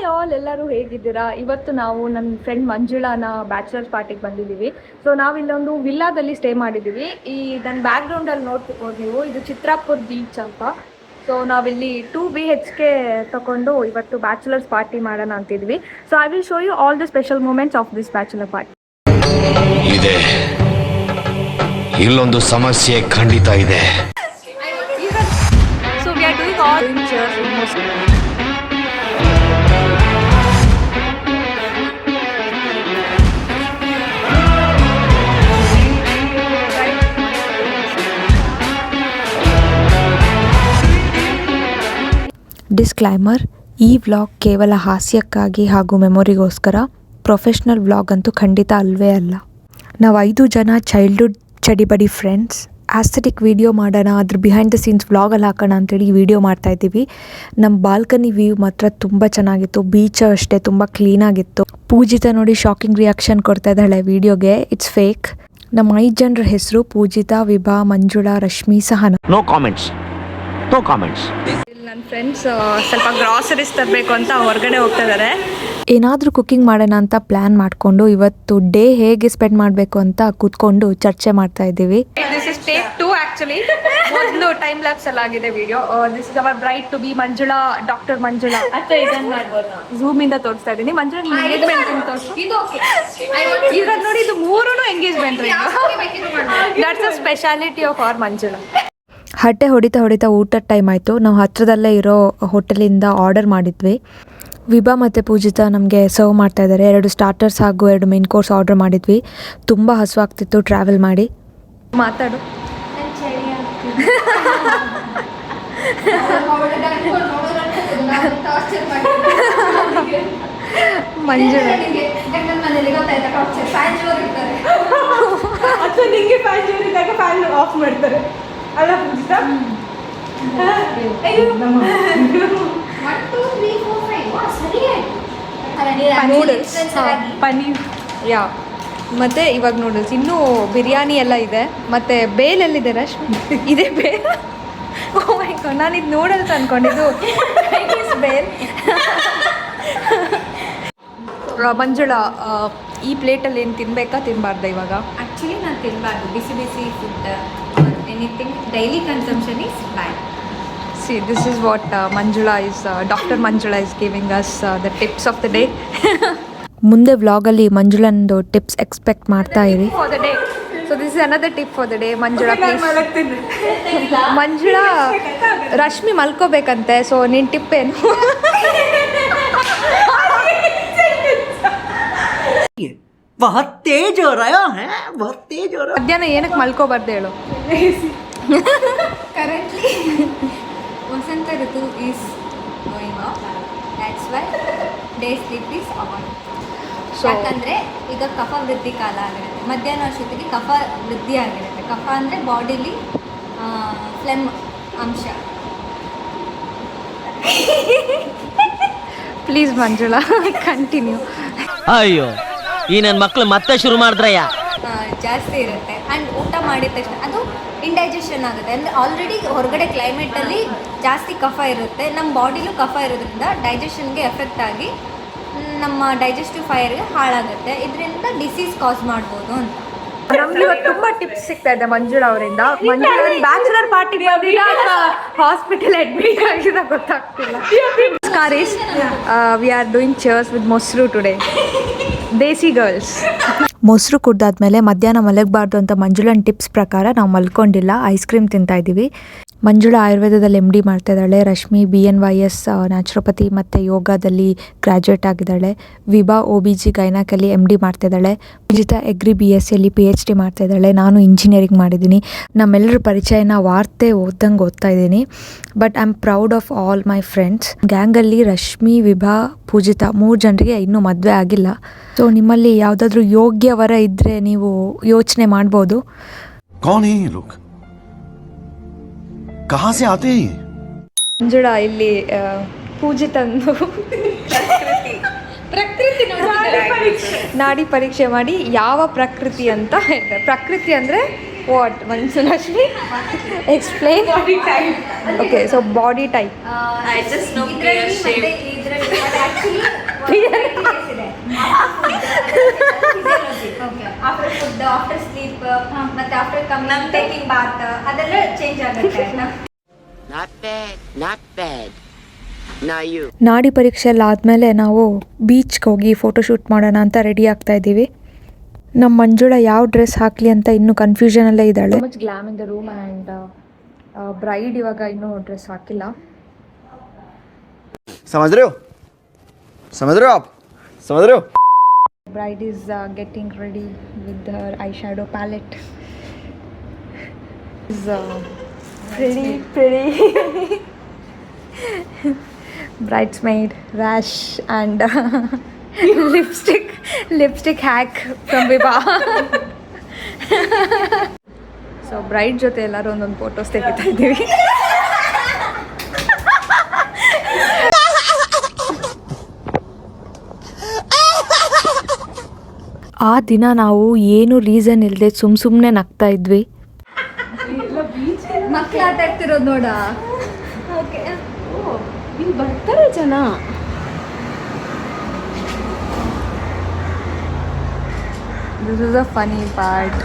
Hi all, ಎಲ್ಲರೂ ಹೇಗಿದ್ದೀರಾ? ಇವತ್ತು ನಾವು ನನ್ನ ಫ್ರೆಂಡ್ ಮಂಜುಳಾನ ಬ್ಯಾಚುಲರ್ಸ್ ಪಾರ್ಟಿಗೆ ಬಂದಿದ್ದೀವಿ. ಸೊ ನಾವಿಲ್ಲೊಂದು ವಿಲ್ಲಾದಲ್ಲಿ ಸ್ಟೇ ಮಾಡಿದ್ದೀವಿ. ಈ ನನ್ನ ಬ್ಯಾಕ್ಗ್ರೌಂಡಲ್ಲಿ ನೋಡ್ತಿರ್ಬೋದು ನೀವು, ಇದು ಚಿತ್ರಾಪುರ್ ಬೀಚ್ ಅಂತ. ಸೊ ನಾವಿಲ್ಲಿ 2 BHK ತಗೊಂಡು ಇವತ್ತು ಬ್ಯಾಚುಲರ್ಸ್ ಪಾರ್ಟಿ ಮಾಡೋಣ ಅಂತಿದ್ವಿ. So I will show you all the special moments of this bachelor party. ಇದೆ ಇಲ್ಲೊಂದು ಸಮಸ್ಯೆ ಖಂಡಿತ ಇದೆ. So we are doing all cheers almost. Disclaimer: ಈ ವ್ಲಾಗ್ ಕೇವಲ ಹಾಸ್ಯಕ್ಕಾಗಿ ಹಾಗೂ ಮೆಮೊರಿಗೋಸ್ಕರ. ಪ್ರೊಫೆಷ್ನಲ್ ವ್ಲಾಗ್ ಅಂತೂ ಖಂಡಿತ ಅಲ್ವೇ ಅಲ್ಲ. ನಾವು 5 ಜನ ಚೈಲ್ಡ್ಹುಡ್ ಚಡಿಬಡಿ ಫ್ರೆಂಡ್ಸ್ ಆಸ್ಥೆಟಿಕ್ ವಿಡಿಯೋ ಮಾಡೋಣ, ಅದ್ರ ಬಿಹೈಂಡ್ ದ ಸೀನ್ಸ್ ವ್ಲಾಗಲ್ಲಿ ಹಾಕೋಣ ಅಂತೇಳಿ ಈ ವಿಡಿಯೋ ಮಾಡ್ತಾಯಿದ್ದೀವಿ. ನಮ್ಮ ಬಾಲ್ಕನಿ ವ್ಯೂ ಮಾತ್ರ ತುಂಬ ಚೆನ್ನಾಗಿತ್ತು. ಬೀಚ್ ಅಷ್ಟೇ ತುಂಬ ಕ್ಲೀನಾಗಿತ್ತು. ಪೂಜಿತಾ ನೋಡಿ ಶಾಕಿಂಗ್ ರಿಯಾಕ್ಷನ್ ಕೊಡ್ತಾ ಇದ್ದಾಳೆ ವಿಡಿಯೋಗೆ. It's fake. ನಮ್ಮ 5 ಜನರ ಹೆಸರು ಪೂಜಿತಾ, ವಿಭಾ, ಮಂಜುಳಾ, ರಶ್ಮಿ, ಸಹನಾ. No comments. ನನ್ನ ಫ್ರೆಂಡ್ಸ್ ಸ್ವಲ್ಪ ಗ್ರಾಸರೀಸ್ ತರಬೇಕು ಅಂತ ಹೊರಗಡೆ ಹೋಗ್ತಾ ಇದ್ದಾರೆ. ಏನಾದರೂ ಕುಕ್ಕಿಂಗ್ ಮಾಡೋಣ ಅಂತ ಪ್ಲ್ಯಾನ್ ಮಾಡಿಕೊಂಡು ಇವತ್ತು ಡೇ ಹೇಗೆ ಸ್ಪೆಂಡ್ ಮಾಡಬೇಕು ಅಂತ ಕೂತ್ಕೊಂಡು ಚರ್ಚೆ ಮಾಡ್ತಾ ಇದ್ದೀವಿ. This is take 2 actually. ಮೊದಲು ಟೈಮ್ ಲ್ಯಾಪ್ಸ್ ಅಲ್ಲಿ ಆಗಿದೆ video. This is our bride to be Manjula, doctor Manjula. Zoom ಇಂದ ತೋರಿಸ್ತಾ ಇದ್ದೀನಿ. ಮಂಜುಳಾ ಎಂಗೇಜ್ಮೆಂಟ್ ತೋರಿಸಿ. ಈಗ ನೋಡಿ, ಇದು 3 engagement. That's a speciality of our Manjula. ಹಟ್ಟೆ ಹೊಡಿತಾ ಊಟದ ಟೈಮ್ ಆಯಿತು. ನಾವು ಹತ್ತಿರದಲ್ಲೇ ಇರೋ ಹೋಟೆಲಿಂದ ಆರ್ಡರ್ ಮಾಡಿದ್ವಿ. ವಿಭಾ ಮತ್ತು ಪೂಜಿತಾ ನಮಗೆ ಸರ್ವ್ ಮಾಡ್ತಾ ಇದ್ದಾರೆ. 2 ಸ್ಟಾರ್ಟರ್ಸ್ ಹಾಗೂ 2 ಮೇನ್ ಕೋರ್ಸ್ ಆರ್ಡರ್ ಮಾಡಿದ್ವಿ. ತುಂಬ ಹಸುವಾಗ್ತಿತ್ತು ಟ್ರಾವೆಲ್ ಮಾಡಿ. ಮಾತಾಡು. ಮಂಜುಳಾ ಫ್ಯಾನ್ ಆಫ್ ಮಾಡ್ತಾರೆ ಅಲ್ಲ ಪೂಜಿತಾ? ಪನ್ನೀರ್ ಯಾ, ಮತ್ತು ಇವಾಗ ನೂಡಲ್ಸ್, ಇನ್ನೂ ಬಿರಿಯಾನಿ ಎಲ್ಲ ಇದೆ. ಮತ್ತು ಬೇಲೆಲ್ಲಿದೆ ರಶ್ಮಿ? ಇದೆ ಬೇಲ್. ಓ ಮೈ ಗಾಡ್, ನಾನು ಇದು ನೂಡಲ್ಸ್ ಅಂದ್ಕೊಂಡಿದ್ದು ಬೇಲ್. ಮಂಜುಳಾ, ಈ ಪ್ಲೇಟಲ್ಲಿ ಏನು ತಿನ್ನಬೇಕಾ ತಿನ್ನಬಾರ್ದ ಇವಾಗ? ಆ್ಯಕ್ಚುಲಿ ನಾನು ತಿನ್ನಬಾರ್ದು. ಬಿಸಿ ಬಿಸಿ food anything daily consumption is bad. See, this is what Manjula is, Dr. Manjula is giving us the tips of the day. ಮುಂದೆ ವ್ಲಾಗಲ್ಲಿ ಮಂಜುಳಂದು ಟಿಪ್ಸ್ ಎಕ್ಸ್ಪೆಕ್ಟ್ ಮಾಡ್ತಾ ಇರಿ. For the day. So this is another tip for the day. Manjula, please. Manjula, Rashmi ಮಲ್ಕೋಬೇಕಂತೆ. So ನಿನ್ನ tip ಏನು? बहुत तेज हो रहा है, बहुत तेज हो रहा है. ಮಧ್ಯಾಹ್ನ ಏನಕ್ಕೆ ಮಲ್ಕೋಬಾರ್ದು ಹೇಳು? ಕರೆಂಟ್ಲಿ ವಸಂತ ಋತು is going of. That's why day sleep is on. ಯಾಕಂದರೆ ಈಗ ಕಫ ವೃದ್ಧಿ ಕಾಲ ಆಗಿರುತ್ತೆ. ಮಧ್ಯಾಹ್ನ ಅಷ್ಟೊತ್ತಿಗೆ ಕಫ ವೃದ್ಧಿ ಆಗಿರುತ್ತೆ. ಕಫ ಅಂದರೆ ಬಾಡಿಲಿ ಫ್ಲೆಮ್ ಅಂಶ. Please Manjula, continue. ಅಯ್ಯೋ, ಈ ನನ್ನ ಮಕ್ಕಳು ಮತ್ತೆ ಶುರು ಮಾಡಿದ್ರಯ್ಯ. ಜಾಸ್ತಿ ಇರುತ್ತೆ. ಆ್ಯಂಡ್ ಊಟ ಮಾಡಿದ ತಕ್ಷಣ ಅದು ಇಂಡೈಜೆಷನ್ ಆಗುತ್ತೆ. ಅಂದರೆ ಆಲ್ರೆಡಿ ಹೊರಗಡೆ ಕ್ಲೈಮೇಟಲ್ಲಿ ಜಾಸ್ತಿ ಕಫ ಇರುತ್ತೆ. ನಮ್ಮ ಬಾಡಿಲೂ ಕಫ ಇರೋದ್ರಿಂದ ಡೈಜೆಷನ್ಗೆ ಎಫೆಕ್ಟ್ ಆಗಿ ನಮ್ಮ ಡೈಜೆಸ್ಟಿವ್ ಫೈರ್ಗೆ ಹಾಳಾಗುತ್ತೆ. ಇದರಿಂದ ಡಿಸೀಸ್ ಕಾಸ್ ಮಾಡ್ಬೋದು ಅಂತ. ನಮ್ಗೆ ಇವತ್ತು ತುಂಬ ಟಿಪ್ಸ್ ಸಿಗ್ತಾ ಇದೆ ಮಂಜುಳಾ ಅವರಿಂದ. Manjula bachelor party hospital admit ಆಗಿದೆ ಗೊತ್ತಾಗ್ತಿಲ್ಲ. Scaries, we are doing cheers with mosaru today. Desi girls. ಮೊಸರು ಕುಡ್ದಾದ್ಮೇಲೆ ಮಧ್ಯಾಹ್ನ ಮಲಗಬಾರ್ದು ಅಂತ ಮಂಜುಳನ್ ಟಿಪ್ಸ್ ಪ್ರಕಾರ ನಾವು ಮಲ್ಕೊಂಡಿಲ್ಲ, ಐಸ್ ಕ್ರೀಮ್ ತಿಂತಾ ಇದ್ದೀವಿ. ಮಂಜುಳಾ ಆಯುರ್ವೇದದಲ್ಲಿ MD ಮಾಡ್ತಾ ಇದ್ದಾಳೆ. ರಶ್ಮಿ BNYS ನ್ಯಾಚುರೋಪತಿ ಮತ್ತು ಯೋಗದಲ್ಲಿ ಗ್ರ್ಯಾಜುಯೇಟ್ ಆಗಿದ್ದಾಳೆ. ವಿಭಾ OBG ಗೈನಾಕಲ್ಲಿ MD ಮಾಡ್ತಾ ಇದ್ದಾಳೆ. ಪೂಜಿತಾ ಎಗ್ರಿ BSCಯಲ್ಲಿ PhD ಮಾಡ್ತಾ ಇದ್ದಾಳೆ. ನಾನು ಇಂಜಿನಿಯರಿಂಗ್ ಮಾಡಿದ್ದೀನಿ. ನಮ್ಮೆಲ್ಲರ ಪರಿಚಯನ ವಾರ್ತೆ ಓದ್ತಾ ಇದ್ದೀನಿ. But I am proud of all my friends. ಗ್ಯಾಂಗಲ್ಲಿ ರಶ್ಮಿ, ವಿಭಾ, ಪೂಜಿತಾ 3 ಜನರಿಗೆ ಇನ್ನೂ ಮದುವೆ ಆಗಿಲ್ಲ. ಸೊ ನಿಮ್ಮಲ್ಲಿ ಯಾವುದಾದ್ರೂ ಯೋಗ್ಯ ವರ ಇದ್ದರೆ ನೀವು ಯೋಚನೆ ಮಾಡ್ಬೋದು. कौन है ये लोग? कहाँ से आते हैं? ಮಂಜುಳಾ ಇಲ್ಲಿ ಪೂಜಿತಂದು ನಾಡಿ ಪರೀಕ್ಷೆ ಮಾಡಿ ಯಾವ ಪ್ರಕೃತಿ ಅಂತ ಹೇಳ್ತಾರೆ. ಪ್ರಕೃತಿ ಅಂದರೆ what Manjulashmi? Explain. Body type. Okay, so body type. I just know clear shape. After food, after sleep, ಮತ್ತೆ after coming, taking bath, ಅದೆಲ್ಲ ಚೇಂಜ್ ಆಗುತ್ತೆ. Not bad. Now you. ನಾಡಿ ಪರೀಕ್ಷೆ ಎಲ್ಲ ಆದಮೇಲೆ ನಾವು ಬೀಚ್ಗೆ ಹೋಗಿ ಫೋಟೋಶೂಟ್ ಮಾಡೋಣ ಅಂತ ರೆಡಿ ಆಗ್ತಾ ಇದ್ದೀವಿ. ನಮ್ಮ ಮಂಜುಳ ಯಾವ ಡ್ರೆಸ್ ಹಾಕಲಿ ಅಂತ ಇನ್ನೂ ಕನ್ಫ್ಯೂಷನಲ್ಲೇ ಇದ್ದಾಳೆ. Much glam in the room and bride ಇವಾಗ ಇನ್ನೂ ಡ್ರೆಸ್ ಹಾಕಿಲ್ಲ. समझ रहे हो आप समझ रहे हो Bride is getting ready with her eyeshadow palette. Is pretty bridesmaid rash and lipstick hack from Viva. So bride ಜೊತೆ ಎಲ್ಲರೂ ಒಂದೊಂದು ಫೋಟೋಸ್ ತೆಗಿತಾ ಇದ್ದೀವಿ. ಆ ದಿನ ನಾವು ಏನು ರೀಸನ್ ಇಲ್ಲದೆ ಸುಮ್ಮನೆ ನಗ್ತಾ ಇದ್ವಿ. ಮಕ್ಳು ಆಟ ಆಡ್ತಿರೋದು ನೋಡ. ಇಲ್ಲಿ ಬರ್ತಾರೆ ಜನ. This is a funny part.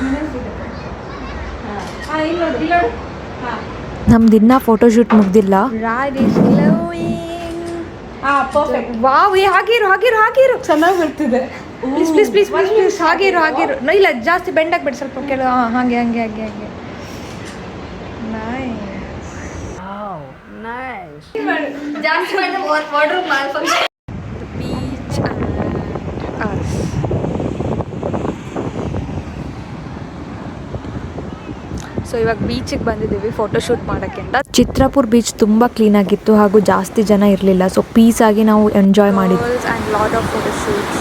ನಮ್ದು ಇನ್ನೂ ಫೋಟೋಶೂಟ್ ಮುಗ್ದಿಲ್ಲ. Bride is glowing. Perfect. Wow, ಹಾಗಿರು ಚೆನ್ನಾಗಿ ಬರ್ತಿದೆ. ಪ್ಲೀಸ್ ಹಾಗಿರು. ಇಲ್ಲ ಜಾಸ್ತಿ ಬೆಂಡಾಗ್ಬಿಡಿ, ಸ್ವಲ್ಪ ಕೆಲ ಹಾಗೆ. ಜಾಸ್ತಿ ಮಾಡಿದ್ರೆ wardrobe mall function. Beach and us. So ಇವಾಗ ಬೀಚಿಗೆ ಬಂದಿದ್ದೀವಿ ಫೋಟೋಶೂಟ್ ಮಾಡೋಕ್ಕೆ ಅಂತ. ಚಿತ್ರಾಪುರ್ ಬೀಚ್ ತುಂಬ ಕ್ಲೀನಾಗಿತ್ತು ಹಾಗೂ ಜಾಸ್ತಿ ಜನ ಇರಲಿಲ್ಲ. ಸೊ ಪೀಸಾಗಿ ನಾವು ಎಂಜಾಯ್ ಮಾಡಿದ್ವಿ. And lot of photoshoots.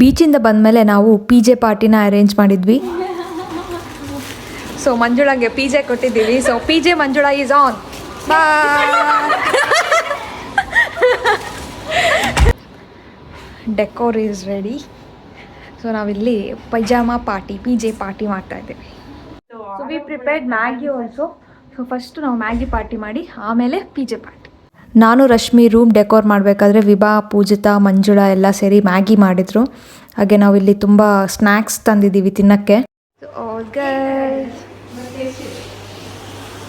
ಬೀಚಿಂದ ಬಂದಮೇಲೆ ನಾವು PJ ಪಾರ್ಟಿನ ಅರೇಂಜ್ ಮಾಡಿದ್ವಿ. ಸೊ ಮಂಜುಳಾಗೆ PJ ಕೊಟ್ಟಿದ್ದೀವಿ. So PJ Manjula is on. Decor is ready. So ನಾವಿಲ್ಲಿ ಪೈಜಾಮಾ ಪಾರ್ಟಿ PJ ಪಾರ್ಟಿ ಮಾಡ್ತಾ ಇದ್ದೀವಿ. So we prepared Maggi also. So first ನಾವು ಮ್ಯಾಗಿ ಪಾರ್ಟಿ ಮಾಡಿ ಆಮೇಲೆ PJ ಪಾರ್ಟಿ. ನಾನು ರಶ್ಮಿ ರೂಮ್ ಡೆಕೋರ್ ಮಾಡಬೇಕಾದ್ರೆ ವಿಭಾ, ಪೂಜಿತಾ, ಮಂಜುಳಾ ಎಲ್ಲ ಸೇರಿ ಮ್ಯಾಗಿ ಮಾಡಿದರು. ಹಾಗೆ ನಾವಿಲ್ಲಿ ತುಂಬ ಸ್ನ್ಯಾಕ್ಸ್ ತಂದಿದ್ದೀವಿ ತಿನ್ನೋಕ್ಕೆ.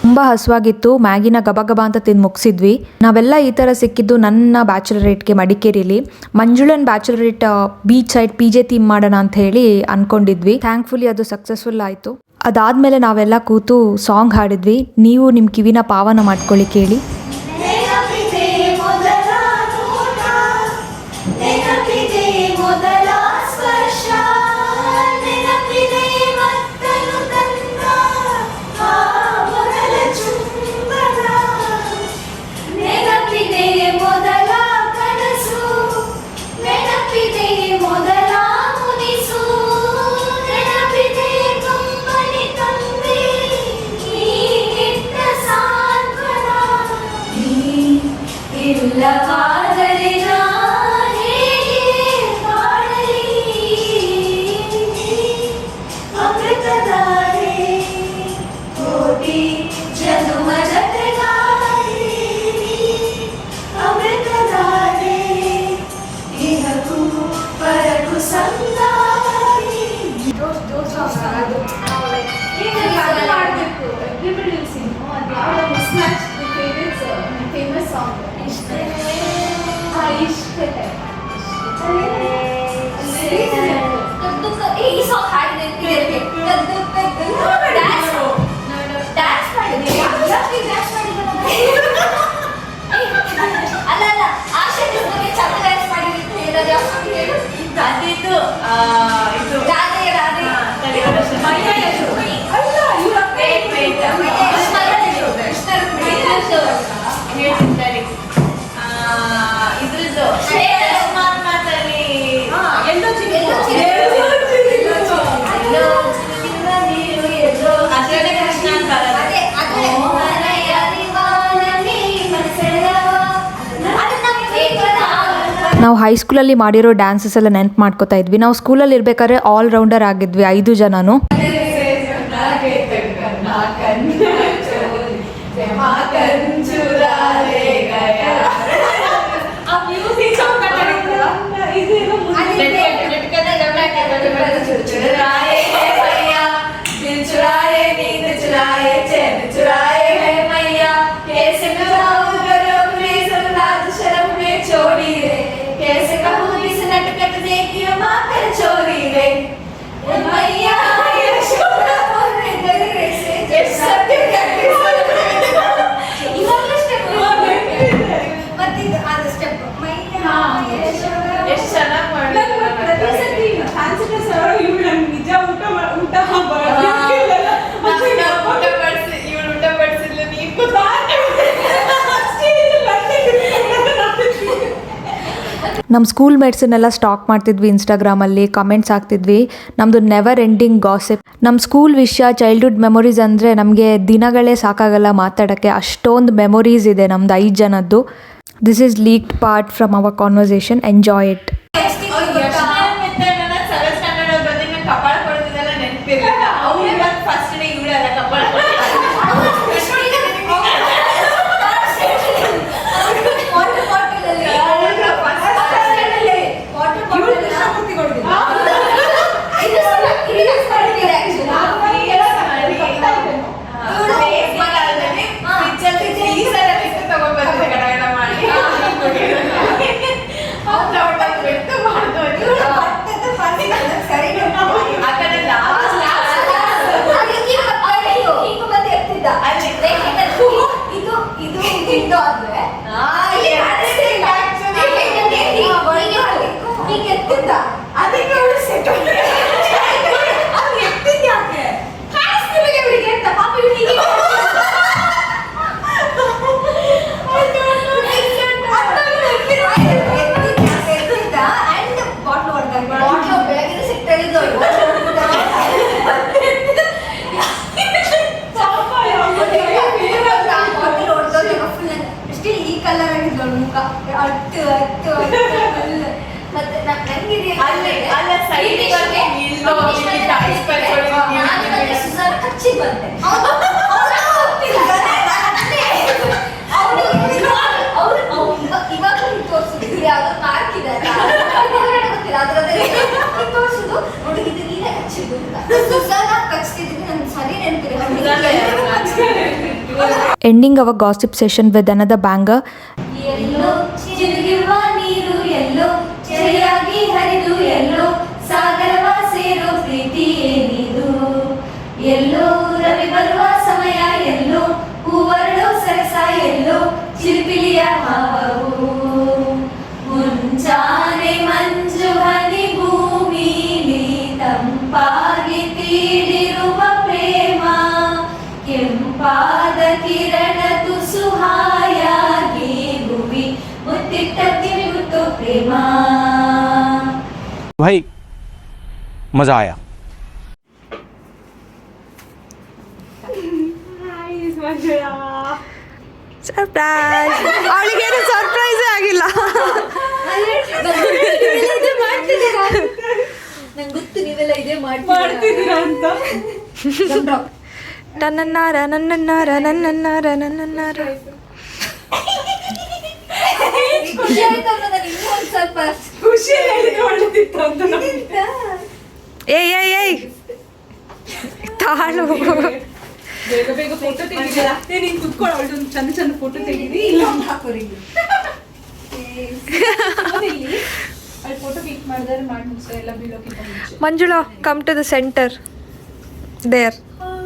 ತುಂಬ ಹಸುವಾಗಿತ್ತು. ಮ್ಯಾಗಿನ ಗಬ ಅಂತ ತಿಂದು ಮುಗಿಸಿದ್ವಿ. ನಾವೆಲ್ಲ ಈ ಥರ ಸಿಕ್ಕಿದ್ದು ನನ್ನ ಬ್ಯಾಚುಲರೇಟ್ಗೆ ಮಡಿಕೇರಿಲಿ. ಮಂಜುಳನ್ ಬ್ಯಾಚುಲರೇಟ್ ಬೀಚ್ ಸೈಡ್ PJ ಥೀಮ್ ಮಾಡೋಣ ಅಂತ ಹೇಳಿ ಅಂದ್ಕೊಂಡಿದ್ವಿ. ಥ್ಯಾಂಕ್ಫುಲಿ ಅದು ಸಕ್ಸಸ್ಫುಲ್ ಆಯಿತು. ಅದಾದಮೇಲೆ ನಾವೆಲ್ಲ ಕೂತು ಸಾಂಗ್ ಹಾಡಿದ್ವಿ. ನೀವು ನಿಮ್ಮ ಕಿವಿನ ಪಾವನ ಮಾಡ್ಕೊಳ್ಳಿ, ಕೇಳಿ. ನಾವು ಹೈಸ್ಕೂಲಲ್ಲಿ ಮಾಡಿರೋ ಡ್ಯಾನ್ಸಸ್ ಎಲ್ಲ ನೆನ್ಪು ಮಾಡ್ಕೋತಾ ಇದ್ವಿ. ನಾವು ಸ್ಕೂಲಲ್ಲಿ ಇರ್ಬೇಕಾದ್ರೆ ಆಲ್ ರೌಂಡರ್ ಆಗಿದ್ವಿ 5 ಜನನು. ನಮ್ಮ ಸ್ಕೂಲ್ ಮೇಟ್ಸನ್ನೆಲ್ಲ ಸ್ಟಾಕ್ ಮಾಡ್ತಿದ್ವಿ ಇನ್ಸ್ಟಾಗ್ರಾಮಲ್ಲಿ, ಕಮೆಂಟ್ಸ್ ಹಾಕ್ತಿದ್ವಿ. ನಮ್ಮದು ನೆವರ್ ಎಂಡಿಂಗ್ ಗಾಸಿಪ್. ನಮ್ಮ ಸ್ಕೂಲ್ ವಿಷಯ, ಚೈಲ್ಡ್ಹುಡ್ ಮೆಮೊರೀಸ್ ಅಂದರೆ ನಮಗೆ ದಿನಗಳೇ ಸಾಕಾಗಲ್ಲ ಮಾತಾಡೋಕ್ಕೆ. ಅಷ್ಟೊಂದು ಮೆಮೊರೀಸ್ ಇದೆ ನಮ್ದು 5 ಜನದ್ದು. This is leaked part from our conversation. Enjoy it. Ending our gossip session with another banger. ಎಲ್ಲೋ ಚಿಲುಗಿರುವ ನೀರು ಎಲ್ಲೋ ಚಳಿಯಾಗಿ ಹರಿದು ಎಲ್ಲೋ ಸಾಗರವ ಸೇರೋ ಪ್ರೀತಿ ಏನಿದು ಎಲ್ಲೋ ರವಿ ಬರುವ ಸಮಯ ಎಲ್ಲೋ ಹೂವರಳೋ ಸರಸ ಎಲ್ಲೋ ಚಿಲಿಪಿಲಿಯ ಹಾವು ಮುಂಚಾನೆ ಮಂಜು ಹನಿ ಭೂಮಿಲಿ ತಂಪಾಗಿ ತೀಡಿರುವ ಪ್ರೇಮ ಕೆಂಪಾದ ಕಿರಣ ತುಸು ಹಾಯಾಗಿ ಭೂಮಿ ಮುತ್ತಿಟ್ಟ ಕಿವಿಗುಟ್ಟು ಪ್ರೇಮ. भाई मजा आया. ಸರ್ಪ್ರೈಸ್. ಅವಳಿಗೇನು ಸರ್ಪ್ರೈಸೇ ಆಗಿಲ್ಲ. ನಂಗೆ ಗೊತ್ತು ನೀವೆಲ್ಲ ಇದೇ ಮಾಡ್ತಿದ್ದೀರಾ ಅಂತ. ನನ್ನನ್ನಾರ ನನ್ನನ್ನಾರ ನನ್ನನ್ನಾರ ನನ್ನನ್ನಾರ. ಖುಷಿ ಆಯ್ತು ನನಗೆ ಇನ್ನೂ ಒಂದು ಸ್ವಲ್ಪ ಖುಷಿ ಒಳ್ಳೆದಿತ್ತು ಅಂತ ಏಯ್ ತಾಳು. ಬೇಗ ಬೇಗ ಫೋಟೋ ತೆಗಿದಿಲ್ಲ. ನೀನು ಕುತ್ಕೊಳ್ಳೋ ಒಂದು ಚಂದ ಚಂದ ಫೋಟೋ ತೆಗೀರಿ. ಇಲ್ಲ ಹಾಕೋರಿ ಅಲ್ಲಿ ಫೋಟೋ ಕ್ಲಿಕ್ ಮಾಡಿದ್ರೆ ಮಾಡಿ ಮುಗಿಸ ಎಲ್ಲ ಬೀಳೋಕ್ಕಿಂತ ಮುಂಚೆ. Manjula, come to the centre. There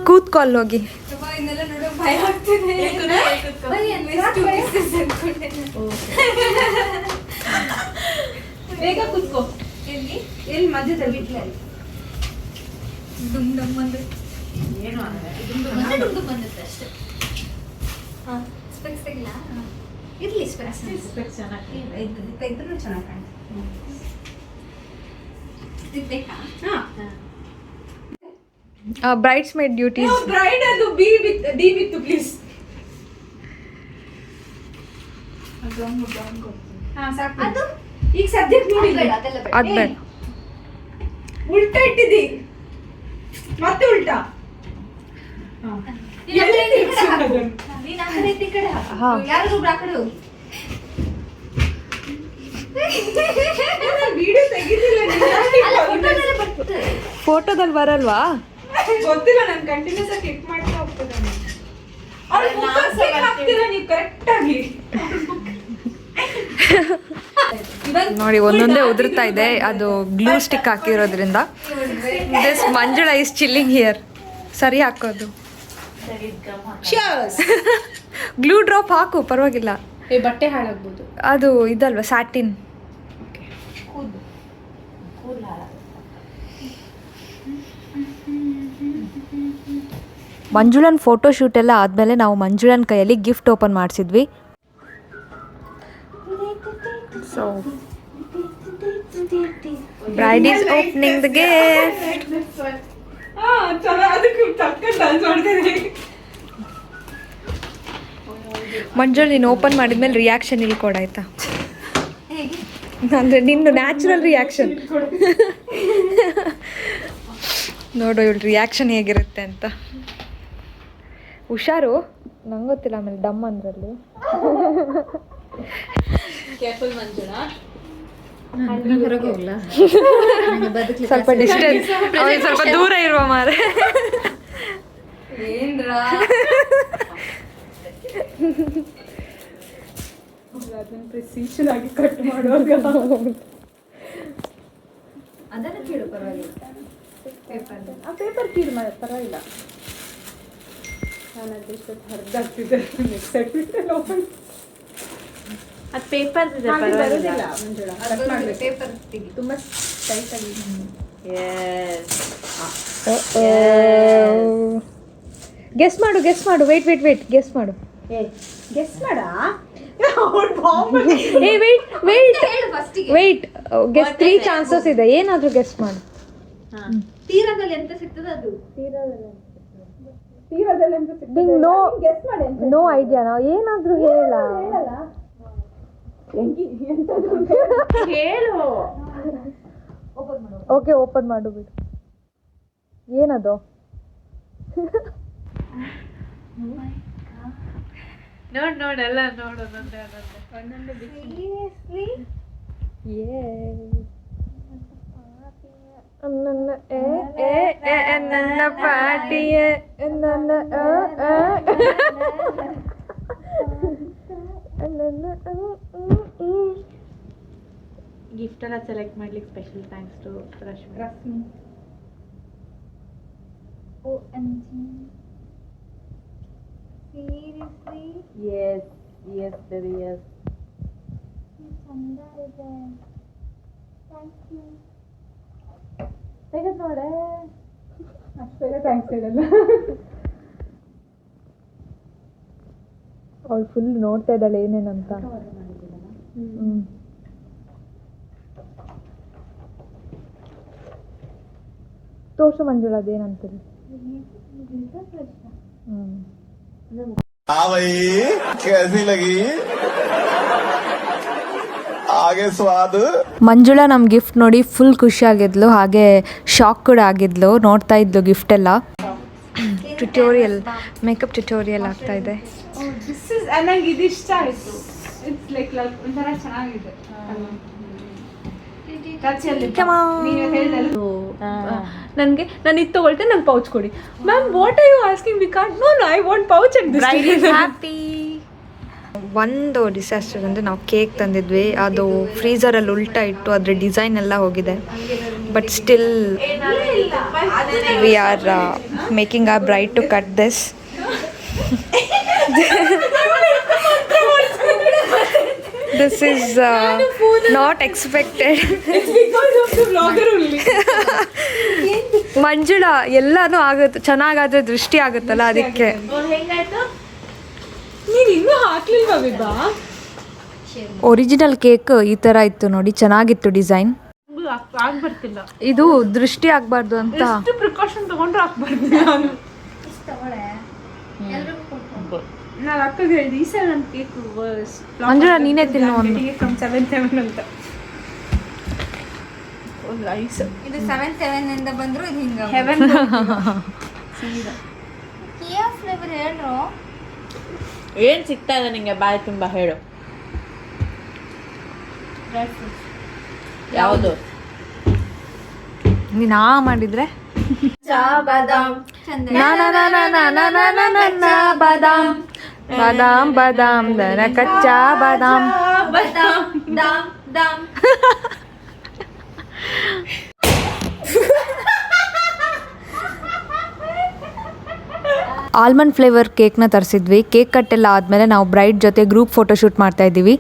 ಕೂತ್ಕೊಳ್ಳಿ ಹೋಗಿ. ಇನ್ನೆಲ್ಲ ನೋಡೋ ಭಯ ಆಗ್ತಿದೆ. ಬೇಗ ಕೂತ್ಕೋ. ಎಲ್ಲಿ ಮಧ್ಯದಲ್ಲಿ ಡುಮ್ ಡುಮ್ ಅಂದ್ರೆ ಏನು ಡುಮ್ ಡುಮ್ ಬಂದುತ್ತೆ ಅಷ್ಟೇ. ಹಾಂ ಸ್ಪೆಕ್ಸ್ ತೆಗಿಲ್ಲ. ಇರಲಿ ಸ್ಪೆಕ್ಸ್ ಚೆನ್ನಾಗಿ ತೆಗೆದ್ರೂ ಚೆನ್ನಾಗಿ ಕಾಣ್ತದೆ. ಇದು ಬೇಕಾ? ಹಾಂ ಬ್ರೈಡ್ಸ್ ಮೇಡ್ ಡ್ಯೂಟೀಸ್. ಬ್ರೈಡ್ ಅದು ಡಿ ವಿತ್ ಪ್ಲೀಸ್. ಹಾಂ ಸಾಕು. ಅದು ಈಗ ಸದ್ಯಕ್ಕೆ ನೋಡಿಲ್ಲ. ಅದೆಲ್ಲ ಬೇಡ. ಅದ್ ಬೇಡ. ಉಲ್ಟಾ ಇಟ್ಟಿದ್ದಿ ಮತ್ತೆ ಉಲ್ಟಾ. ನೀನ್ ಆ ಕಡೆ ಇದ್ದ ಈ ಕಡೆ ಹಾಕು. ಹಾ. ಯಾರಿಗೊಬ್ರು ಆ ಕಡೆ ಹೋಗಿ. ವಿಡಿಯೋ ತೆಗಿತಿಲ್ಲ ಅಲ್ಲ, ಫೋಟೋದಲ್ಲೇ ಬರ್ತದೆ. ಫೋಟೋದಲ್ಲಿ ಬರಲ್ವಾ? ಗೊತ್ತಿಲ್ಲ, ನಾನು ಕಂಟಿನ್ಯೂಸ್ ಆಗಿ ಕ್ಲಿಕ್ ಮಾಡ್ತಾ ಹೋಗ್ತೇನೆ. ಹಾಕ್ತೀರಾ ನೀವು ಕರೆಕ್ಟ್ ಆಗಿ. ನೋಡಿ ಒಂದೊಂದೇ ಉದುರ್ತಾ ಇದೆ, ಅದು ಗ್ಲೂ ಸ್ಟಿಕ್ ಹಾಕಿರೋದ್ರಿಂದ. This Manjula is chilling here. ಸರಿ ಹಾಕೋದು. ಗ್ಲೂ ಡ್ರಾಪ್ ಹಾಕು, ಪರವಾಗಿಲ್ಲ. ಬಟ್ಟೆ ಹಾಳಾಗ್ಬೋದು. ಅದು ಇದಲ್ವಾ ಸ್ಯಾಟಿನ್. ಮಂಜುಳನ್ ಫೋಟೋ ಶೂಟ್ ಎಲ್ಲ ಆದಮೇಲೆ ನಾವು ಮಂಜುಳನ್ ಕೈಯಲ್ಲಿ ಗಿಫ್ಟ್ ಓಪನ್ ಮಾಡಿಸಿದ್ವಿ. So bride is opening the gift. ಅದಕ್ಕೆ ತಕ್ಕ ಡಾನ್ಸ್ ಮಾಡ್ತಿದ್ದೀನಿ. ಮಂಜುಳ್ ನೀನು ಓಪನ್ ಮಾಡಿದ್ಮೇಲೆ ರಿಯಾಕ್ಷನ್ ಇಲ್ಲಿ ಕೊಡಾಯ್ತಾ? ಅಂದರೆ ನಿನ್ನ ನ್ಯಾಚುರಲ್ ರಿಯಾಕ್ಷನ್ ನೋಡು, ಇವಳು ರಿಯಾಕ್ಷನ್ ಹೇಗಿರುತ್ತೆ ಅಂತ. ಹುಷಾರು, ನಂಗೆ ಗೊತ್ತಿಲ್ಲ ಆಮೇಲೆ ಡಮ್ ಅಂದ್ರಲ್ಲಿ. ಸ್ವಲ್ಪ ಡಿಸ್ಟೆನ್ಸ್, ಸ್ವಲ್ಪ ದೂರ ಇರುವ ಮಾರೆ. ಪ್ರಿಸಿಷನ್ ಆಗಿ ಕಟ್ ಮಾಡುವಾಗ ಅದನ್ನ ಕೇಳು, ಪರವಾಗಿಲ್ಲ. ಆ ಪೇಪರ್ ಕೀರ್ ಪರವಾಗಿಲ್ಲ. ನಾನು ಅದಕ್ಕೆ ಹರಿದಾಗ್ತಿದ್ದೆ. ನೆಕ್ಸ್ಟ್ ಸೆಟ್ ಓಪನ್ ಅದು ಪೇಪರ್ ಇದೆ, ಬರೋದಿಲ್ಲ ಮಂಜುಳಾ. ಕಟ್ ಮಾಡಬೇಕು. ಪೇಪರ್ ತೆಗಿ. ತುಂಬ ಟೈಟ್ ಆಗಿ. ಗೆಸ್ ಮಾಡು, ಗೆಸ್ ಮಾಡು. ವೇಟ್ ಗೆಸ್ ಮಾಡು. ಗೆಸ್ ಮಾಡ. ಏ ವೇಟ್ ಹೇಳು ಫಸ್ಟಿಗೆ. ವೆಯ್ಟ್, ಗೆಸ್ 3 ಚಾನ್ಸಸ್ ಇದೆ. ಏನಾದರೂ ಗೆಸ್ ಮಾಡು. ತೀರದಲ್ಲಿ ಎಂತ ಸಿಗ್ತದೆ ಅದು? ತೀರದಲ್ಲಿ ಅಂತ ನಿಂಗೆ ನೋ ಗೆಸ್ ಮಾಡಿ. No idea. ನಾವು ಏನಾದರೂ ಹೇಳ. ಹೇಳು. ಓಕೆ, ಓಪನ್ ಮಾಡು ಬಿಡು. ಏನದು? ನೋಡೆಲ್ಲ ನೋಡು. ನನ್ನ ಪಾಟಿಯ ನನ್ನ ಗಿಫ್ಟ್ ಎಲ್ಲ ಸೆಲೆಕ್ಟ್ ಮಾಡ್ಲಿಕ್ಕೆ special thanks to Rashmi. OMG. Seriously? Yes, baby, yes. ಚಂದ ಇದೆ. Thank you. ತೆಗೆದು ನೋಡೆ. ಅಷ್ಟೇ ಥ್ಯಾಂಕ್ಸ್ ಹೇಳಲ್ಲ. ಅವಳು ಫುಲ್ ನೋಡ್ತಾ ಇದ್ದಾಳೆ ಏನೇನಂತ. ತೋರ್ಸು ಮಂಜುಳಾ, ಅದೇನಂತೀರಿ? कैसी लगी आगे स्वाद. ಮಂಜುಳಾ ನಮ್ಮ ಗಿಫ್ಟ್ ನೋಡಿ ಫುಲ್ ಖುಷಿ ಆಗಿದ್ಲು, ಹಾಗೆ ಶಾಕ್ ಕೂಡ ಆಗಿದ್ಲು. ನೋಡ್ತಾ ಇದ್ಲು ಗಿಫ್ಟ್ ಎಲ್ಲ. ಟ್ಯುಟೋರಿಯಲ್, ಮೇಕಪ್ ಟ್ಯುಟೋರಿಯಲ್ ಆಗ್ತಾ ಇದೆ. ನಂಗೆ ಇದು ಇಷ್ಟ ಆಯ್ತು. ಇಟ್ಸ್ ಲೈಕ್ ಒಂಥರ ಚೆನ್ನಾಗಿದೆ. ನನಗೆ ನಾನು ಇದು ತಗೊಳ್ತೇನೆ, ನಂಗೆ ಪೌಚ್ ಕೊಡಿ. Ma'am what are you asking? We can't. No I want pouch and happy. ಒಂದು ಡಿಸಾಸ್ಟರ್ ಅಂದರೆ ನಾವು ಕೇಕ್ ತಂದಿದ್ವಿ, ಅದು ಫ್ರೀಝರಲ್ಲಿ ಉಲ್ಟಾ ಇಟ್ಟು ಅದ್ರ ಡಿಸೈನ್ ಎಲ್ಲ ಹೋಗಿದೆ. But still we are making our bride to cut this. This is not expected. Manjula ಎಲ್ಲಾನು ಆಗುತ್ತೆ, ಚೆನ್ನಾಗಾದ್ರೆ ದೃಷ್ಟಿ ಆಗುತ್ತಲ್ಲ ಅದಕ್ಕೆ. ನೀನು ಇನ್ನೂ ಹಾಕ್ಲಿಲ್ವಾ ವಿಭಾ? ಒರಿಜಿನಲ್ ಕೇಕ್ ಈ ಥರ ಇತ್ತು ನೋಡಿ, ಚೆನ್ನಾಗಿತ್ತು ಡಿಸೈನ್. ಆಗ್ಬರ್ತಿಲ್ಲ, ಇದು ದೃಷ್ಟಿ ಆಗಬಾರ್ದು ಅಂತ ಎಷ್ಟು ಪ್ರಿಕಾಷನ್ ತಗೊಂಡ್ರು ಆಗ್ಬಾರ್ದು. ನಾನು ನಾನು ಅಕ್ಕಗೆ ಹೇಳಿದೆ, ಈ ಸಲ ನನ್ನ ಕೇಕ್ ಮಂಜುಳಾ ನೀನೇ ತಿನ್ನು ಒಂದು. ಫ್ರಮ್ 7 ಅಂತ. Full ice. ಇದು 7 ಇಂದ ಬಂದ್ರು ಇದು ಹಿಂಗ ಹೆವೆನ್ ಕಿಯಾ ಫ್ಲೇವರ್ ಹೇಳ್ರು. ಏನು ಸಿಗ್ತಾ ಇದೆ ನಿಂಗೆ ಬಾಯಿ ತುಂಬ ಹೇಳು. ಯಾವುದು ನೀನು ಮಾಡಿದ್ರೆ ಬಾದಾಮ್ ಬಾದಾಮ್ ಬಾದಾಮ್ ಬಾದಾಮ್ ದನ ಕಚ್ಚಾ ಬಾದಾಮ್. ಆಲ್ಮಂಡ್ ಫ್ಲೇವರ್ ಕೇಕ್ನ ತರಿಸಿದ್ವಿ. ಕೇಕ್ ಕಟ್ಟೆಲ್ಲ ಆದಮೇಲೆ ನಾವು ಬ್ರೈಡ್ ಜೊತೆ ಗ್ರೂಪ್ ಫೋಟೋ ಶೂಟ್ ಮಾಡ್ತಾ ಇದ್ದೀವಿ.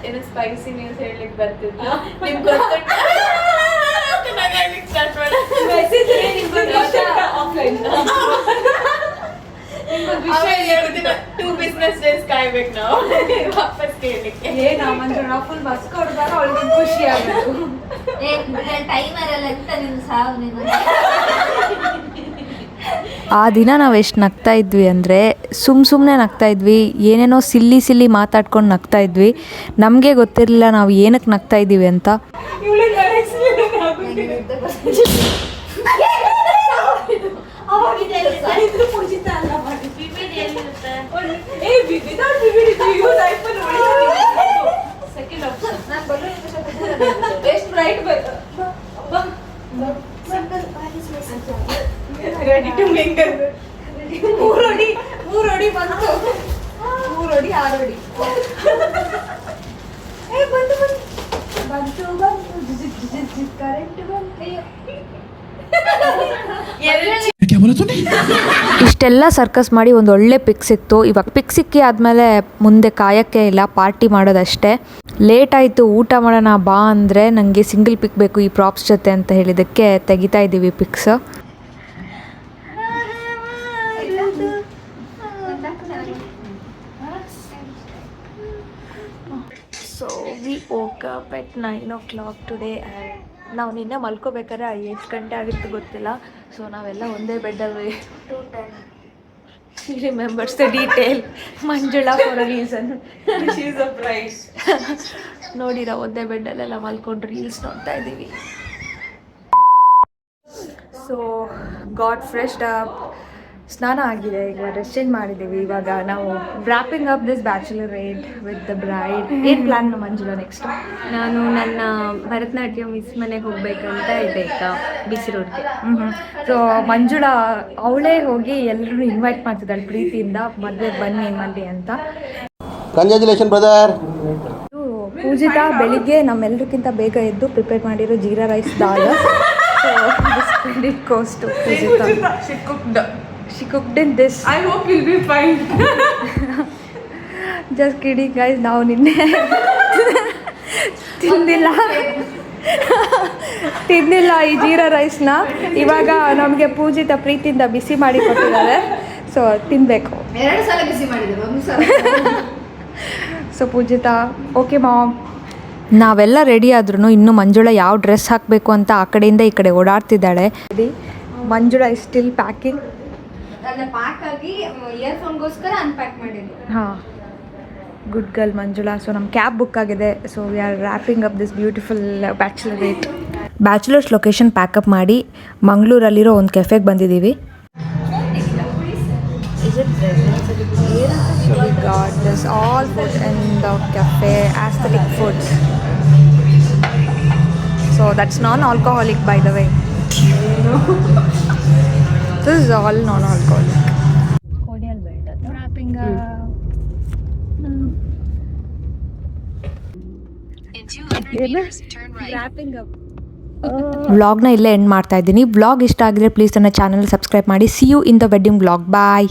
ಏನೋ ಸ್ಪೈಸಿ ನ್ಯೂಸ್ ಹೇಳಲಿಕ್ಕೆ ಬರ್ತಿದ್ದ. ಫುಲ್ ಮಸ್ಕ್ ಹೊಡೆದಾಗ ಅವಳಿಗೆ ಖುಷಿ ಆಗುತ್ತೆ. ಟೈಮರ್ ಎಲ್ಲ ಎಂತ ನಿನ್ ಸಾವು ನೀನು. ಆ ದಿನ ನಾವು ಎಷ್ಟು ನಗ್ತಾ ಇದ್ವಿ ಅಂದರೆ ಸುಮ್ಮನೆ ನಗ್ತಾ ಇದ್ವಿ. ಏನೇನೋ ಸಿಲ್ಲಿ ಮಾತಾಡ್ಕೊಂಡು ನಗ್ತಾ ಇದ್ವಿ. ನಮಗೆ ಗೊತ್ತಿರಲಿಲ್ಲ ನಾವು ಏನಕ್ಕೆ ನಗ್ತಾ ಇದ್ದೀವಿ ಅಂತ. ಎಷ್ಟು ಬ್ರೈಟ್ ಬೇಕು. Ready to mingle. 3 ಅಡಿ ಬಂತು. 3 ಅಡಿ 6 ಅಡಿ ಬಂತು ಕರೆಂಟ್ ಬಂತು. ಇಷ್ಟೆಲ್ಲ ಸರ್ಕಸ್ ಮಾಡಿ ಒಂದು ಒಳ್ಳೆ ಪಿಕ್ ಸಿಕ್ತು. ಇವಾಗ ಪಿಕ್ ಸಿಕ್ಕಿ ಆದಮೇಲೆ ಮುಂದೆ ಕಾಯೋಕ್ಕೆ ಇಲ್ಲ, ಪಾರ್ಟಿ ಮಾಡೋದಷ್ಟೇ. ಲೇಟ್ ಆಯಿತು, ಊಟ ಮಾಡೋಣ ಬಾ ಅಂದರೆ ನನಗೆ ಸಿಂಗಲ್ ಪಿಕ್ ಬೇಕು ಈ ಪ್ರಾಪ್ಸ್ ಜೊತೆ ಅಂತ ಹೇಳಿದ್ದಕ್ಕೆ ತೆಗಿತಾ ಇದ್ದೀವಿ pics. So we woke up at 9 o'clock today and ನಾವು ನಿನ್ನೆ ಮಲ್ಕೋಬೇಕಾದ್ರೆ ಎಷ್ಟು ಗಂಟೆ ಆಗಿತ್ತು ಗೊತ್ತಿಲ್ಲ. ಸೊ ನಾವೆಲ್ಲ ಒಂದೇ ಬೆಡ್ಡಲ್ಲಿ. She remembers the detail. Manjula for a reason. She is a bride. ನೋಡಿ ನಾವು ಒಂದೇ ಬೆಡ್ಡಲ್ಲೆಲ್ಲ ಮಲ್ಕೊಂಡು ರೀಲ್ಸ್ ನೋಡ್ತಾ ಇದ್ದೀವಿ. ಸೊ ಗಾಟ್ ಫ್ರೆಶ್ಡ್ ಅಪ್, ಸ್ನಾನ ಆಗಿದೆ, ಈಗ ಡ್ರೆಸ್ ಚೇಂಜ್ ಮಾಡಿದ್ದೀವಿ. ಇವಾಗ ನಾವು wrapping up this bachelorette with the bride. ಏನು ಪ್ಲ್ಯಾನ್ ಮಂಜುಳಾ ನೆಕ್ಸ್ಟ್? ನಾನು ನನ್ನ ಭರತನಾಟ್ಯ ಮಿಸ್ ಮನೆಗೆ ಹೋಗ್ಬೇಕಂತ ಇದೆ ಈಗ ಬಿಸಿ ರೋಡ್ಗೆ. ಸೊ ಮಂಜುಳಾ ಅವಳೇ ಹೋಗಿ ಎಲ್ಲರೂ ಇನ್ವೈಟ್ ಮಾಡ್ತಿದ್ದಾಳೆ ಪ್ರೀತಿಯಿಂದ, ಮದುವೆಗೆ ಬನ್ನಿ ಅಂತ. Congratulation brother. ಪೂಜಿತಾ ಬೆಳಿಗ್ಗೆ ನಮ್ಮೆಲ್ಲರಿಗಿಂತ ಬೇಗ ಎದ್ದು ಪ್ರಿಪೇರ್ ಮಾಡಿರೋ jeera rice dal. So this credit goes to Poojitha. She cooked in this. I hope you'll be fine. Just kidding guys. ನಾವು ನಿನ್ನೆ ತಿಂದಿಲ್ಲ ಈ ಜೀರಾ ರೈಸ್ನ. ಇವಾಗ ನಮಗೆ ಪೂಜಿತ ಪ್ರೀತಿಯಿಂದ ಬಿಸಿ ಮಾಡಿ ಕೊಟ್ಟಿದ್ದಾರೆ. ಸೊ ತಿನ್ನಬೇಕು. 2 ಸಲ ಬಿಸಿ ಮಾಡಿದ್ರು, 1 ಸಲ. So Poojitha okay mom. ನಾವೆಲ್ಲ ರೆಡಿ ಆದ್ರೂ ಇನ್ನೂ ಮಂಜುಳಾ ಯಾವ ಡ್ರೆಸ್ ಹಾಕಬೇಕು ಅಂತ ಆ ಕಡೆಯಿಂದ ಈ ಕಡೆ ಓಡಾಡ್ತಿದ್ದಾಳೆ. Manjula is still packing. ಅದನ್ನ ಪ್ಯಾಕ್ ಆಗಿ ಇಯರ್ಫೋನ್ಗೋಸ್ಕರ ಅನ್ಪ್ಯಾಕ್ ಮಾಡಿದ್ರು. ಹಾಂ, ಗುಡ್ ಗರ್ಲ್ ಮಂಜುಳಾ. ಸೊ ನಮ್ಮ ಕ್ಯಾಬ್ ಬುಕ್ ಆಗಿದೆ. So we are wrapping up this beautiful bachelorette. Bachelors location pack up ಮಾಡಿ ಮಂಗಳೂರಲ್ಲಿರೋ ಒಂದು ಕೆಫೆಗೆ ಬಂದಿದ್ದೀವಿ. So we got this all food in the cafe, aesthetic food. So that's non-alcoholic by the way. This is all non-alcoholic. Wrapping up. In 200 meters, turn right. Wrapping up. ವ್ಲಾಗ್ನ ಇಲ್ಲೇ end ಮಾಡ್ತಾ ಇದ್ದೀನಿ. Vlog ಇಷ್ಟ ಆಗಿದ್ರೆ please ನನ್ನ channel subscribe ಮಾಡಿ. See you in the wedding vlog. Bye.